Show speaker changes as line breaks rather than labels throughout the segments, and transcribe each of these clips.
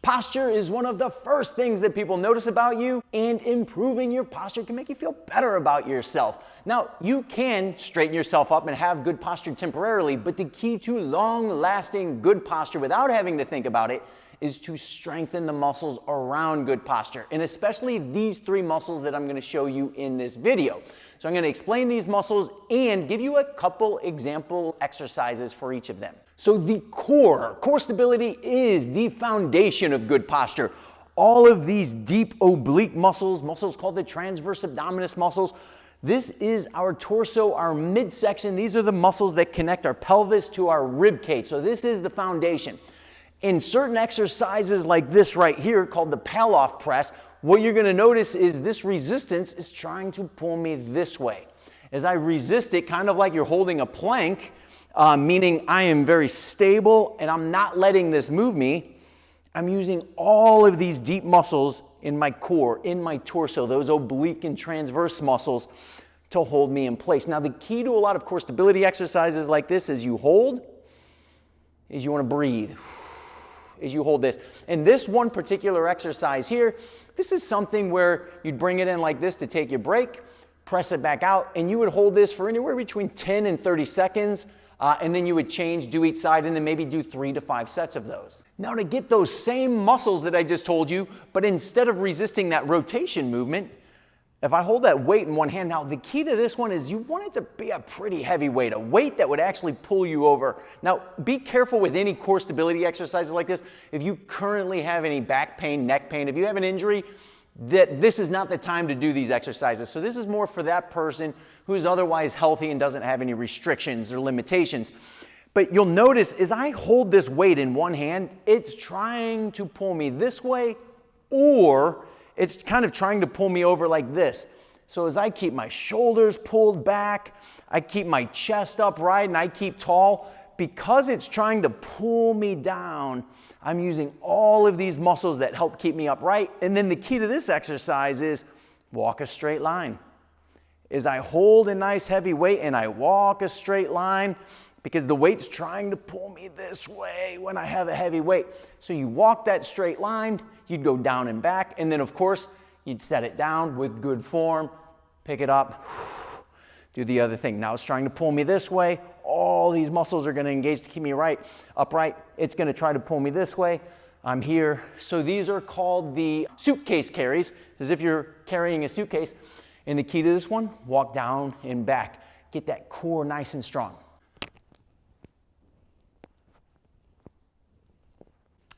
Posture is one of the first things that people notice about you, and improving your posture can make you feel better about yourself. Now, you can straighten yourself up and have good posture temporarily, but the key to long-lasting good posture without having to think about it is to strengthen the muscles around good posture, and especially these 3 muscles that I'm going to show you in this video. So I'm going to explain these muscles and give you a couple example exercises for each of them. So the core stability is the foundation of good posture. All of these deep oblique muscles called the transverse abdominis muscles, this is our torso, our midsection. These are the muscles that connect our pelvis to our rib cage. So this is the foundation. In certain exercises like this right here called the Paloff press, what you're going to notice is this resistance is trying to pull me this way. As I resist it, kind of like you're holding a plank, meaning I am very stable and I'm not letting this move me. I'm using all of these deep muscles in my core, in my torso, those oblique and transverse muscles to hold me in place. Now, the key to a lot of core stability exercises like this is you hold, is you want to breathe, is you hold this. And this one particular exercise here, this is something where you'd bring it in like this to take your break, press it back out, and you would hold this for anywhere between 10 and 30 seconds. And then you would change, do each side, and then maybe do 3 to 5 sets of those. Now, to get those same muscles that I just told you, but instead of resisting that rotation movement, if I hold that weight in one hand, now the key to this one is you want it to be a pretty heavy weight, a weight that would actually pull you over. Now, be careful with any core stability exercises like this. If you currently have any back pain, neck pain, if you have an injury, that this is not the time to do these exercises. So this is more for that person who is otherwise healthy and doesn't have any restrictions or limitations. But you'll notice as I hold this weight in one hand, it's trying to pull me this way, or it's kind of trying to pull me over like this. So as I keep my shoulders pulled back, I keep my chest upright, and I keep tall, because it's trying to pull me down, I'm using all of these muscles that help keep me upright. And then the key to this exercise is walk a straight line. As I hold a nice heavy weight and I walk a straight line, because the weight's trying to pull me this way when I have a heavy weight. So you walk that straight line, you'd go down and back, and then of course, you'd set it down with good form, pick it up, do the other thing. Now it's trying to pull me this way. All these muscles are going to engage to keep me upright. It's going to try to pull me this way. I'm here. So these are called the suitcase carries, as if you're carrying a suitcase. And the key to this one, walk down and back. Get that core nice and strong.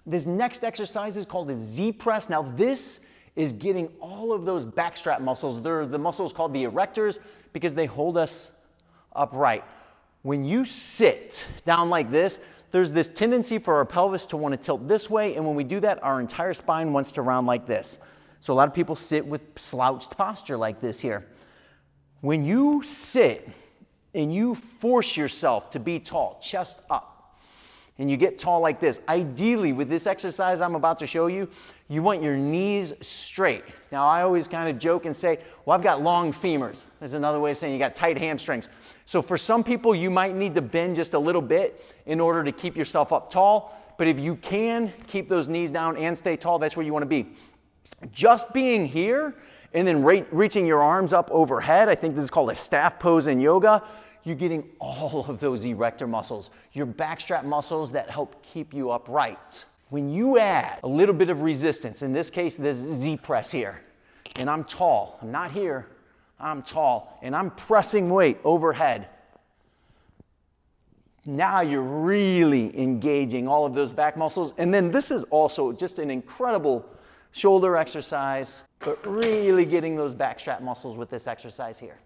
This next exercise is called a Z press. Now this is getting all of those backstrap muscles. They're the muscles called the erectors because they hold us upright. When you sit down like this, there's this tendency for our pelvis to want to tilt this way, and when we do that, our entire spine wants to round like this. So a lot of people sit with slouched posture like this here. When you sit and you force yourself to be tall, chest up, and you get tall like this, ideally with this exercise I'm about to show you, you want your knees straight. Now I always kind of joke and say, well, I've got long femurs. There's another way of saying you got tight hamstrings. So for some people, you might need to bend just a little bit in order to keep yourself up tall. But if you can keep those knees down and stay tall, that's where you want to be. Just being here and then reaching your arms up overhead, I think this is called a staff pose in yoga, you're getting all of those erector muscles, your backstrap muscles that help keep you upright. When you add a little bit of resistance, in this case, this Z press here, and I'm tall, I'm not here, I'm tall, and I'm pressing weight overhead. Now you're really engaging all of those back muscles. And then this is also just an incredible shoulder exercise, but really getting those backstrap muscles with this exercise here.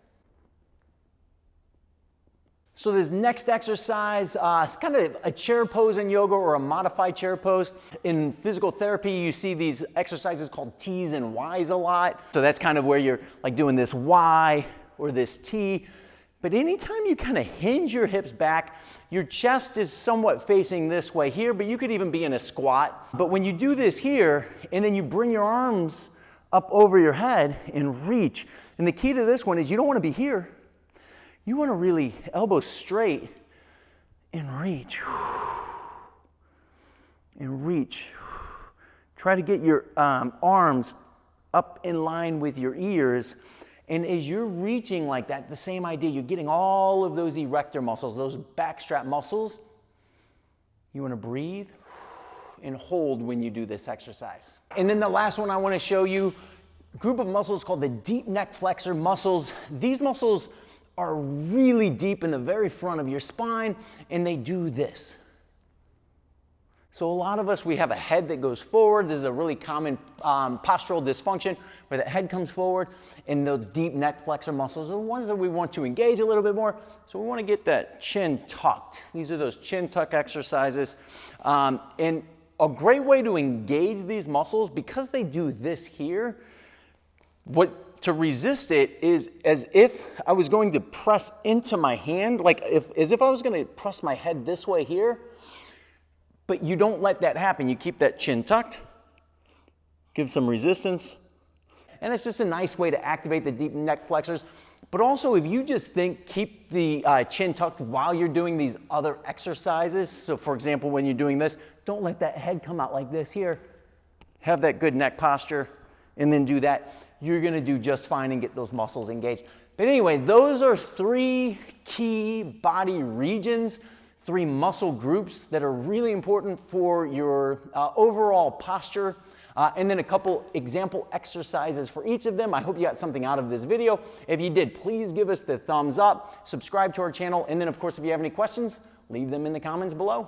So this next exercise, it's kind of a chair pose in yoga or a modified chair pose. In physical therapy, you see these exercises called T's and Y's a lot. So that's kind of where you're like doing this Y or this T. But anytime you kind of hinge your hips back, your chest is somewhat facing this way here, but you could even be in a squat. But when you do this here, and then you bring your arms up over your head and reach, and the key to this one is you don't want to be here. You want to really elbow straight and reach. And reach. Try to get your arms up in line with your ears. And as you're reaching like that, the same idea, you're getting all of those erector muscles, those backstrap muscles. You want to breathe and hold when you do this exercise. And then the last one I want to show you, group of muscles called the deep neck flexor muscles. These muscles are really deep in the very front of your spine, and they do this. So a lot of us, we have a head that goes forward. This is a really common postural dysfunction where the head comes forward, and the deep neck flexor muscles are the ones that we want to engage a little bit more. So we want to get that chin tucked. These are those chin tuck exercises. And a great way to engage these muscles, because they do this here, to resist it is as if I was going to press into my hand, like as if I was going to press my head this way here. But you don't let that happen. You keep that chin tucked, give some resistance. And it's just a nice way to activate the deep neck flexors. But also, if you just keep the chin tucked while you're doing these other exercises. So for example, when you're doing this, don't let that head come out like this here. Have that good neck posture, and then do that. You're gonna do just fine and get those muscles engaged. But anyway, those are 3 key body regions, 3 muscle groups that are really important for your overall posture, and then a couple example exercises for each of them. I hope you got something out of this video. If you did, please give us the thumbs up, subscribe to our channel, and then of course, if you have any questions, leave them in the comments below.